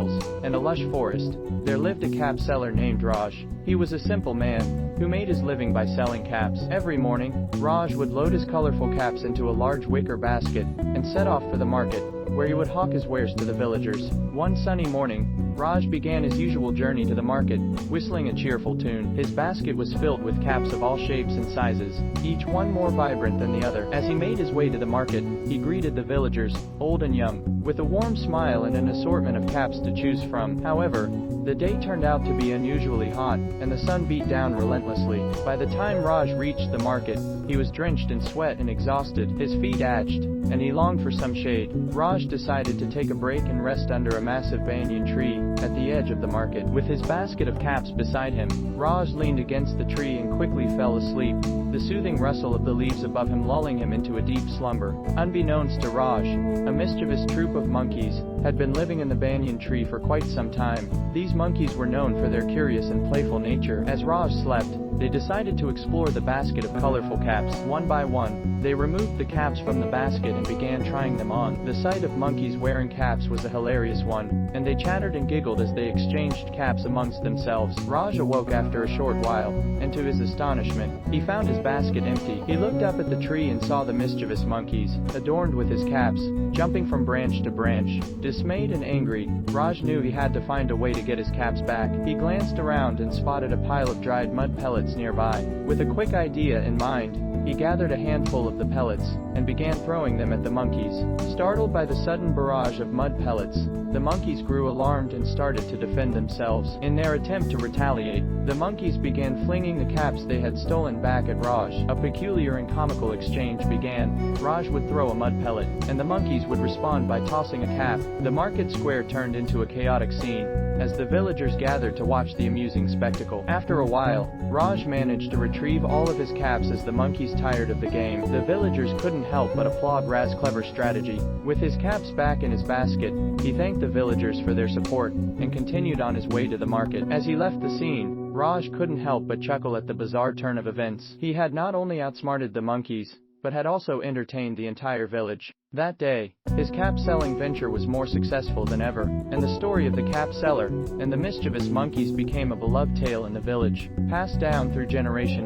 hills, and a lush forest, there lived a cap seller named Raj. He was a simple man, who made his living by selling caps. Every morning, Raj would load his colorful caps into a large wicker basket, and set off for the market, where he would hawk his wares to the villagers. One sunny morning, Raj began his usual journey to the market, whistling a cheerful tune. His basket was filled with caps of all shapes and sizes, each one more vibrant than the other. As he made his way to the market, he greeted the villagers, old and young, with a warm smile and an assortment of caps to choose from. However, the day turned out to be unusually hot, and the sun beat down relentlessly. By the time Raj reached the market, he was drenched in sweat and exhausted, his feet itched, and he longed for some shade. Raj decided to take a break and rest under a massive banyan tree, at the edge of the market. With his basket of caps beside him, Raj leaned against the tree and quickly fell asleep, the soothing rustle of the leaves above him lulling him into a deep slumber. Unbeknownst to Raj, a mischievous troop of monkeys had been living in the banyan tree for quite some time. These monkeys were known for their curious and playful nature. As Raj slept, they decided to explore the basket of colorful caps. One by one, they removed the caps from the basket and began trying them on. The sight of monkeys wearing caps was a hilarious one, and they chattered and giggled as they exchanged caps amongst themselves. Raj awoke after a short while, and to his astonishment, he found his basket empty. He looked up at the tree and saw the mischievous monkeys, adorned with his caps, jumping from branch to branch. Dismayed and angry, Raj knew he had to find a way to get his caps back. He glanced around and spotted a pile of dried mud pellets nearby. With a quick idea in mind, he gathered a handful of the pellets, and began throwing them at the monkeys. Startled by the sudden barrage of mud pellets, the monkeys grew alarmed and started to defend themselves. In their attempt to retaliate, the monkeys began flinging the caps they had stolen back at Raj. A peculiar and comical exchange began. Raj would throw a mud pellet, and the monkeys would respond by tossing a cap. The market square turned into a chaotic scene, as the villagers gathered to watch the amusing spectacle. After a while, Raj managed to retrieve all of his caps as the monkeys tired of the game. The villagers couldn't help but applaud Raz's clever strategy. With his caps back in his basket, he thanked the villagers for their support, and continued on his way to the market. As he left the scene, Raj couldn't help but chuckle at the bizarre turn of events. He had not only outsmarted the monkeys, but had also entertained the entire village. That day, his cap-selling venture was more successful than ever, and the story of the cap seller and the mischievous monkeys became a beloved tale in the village, passed down through generations.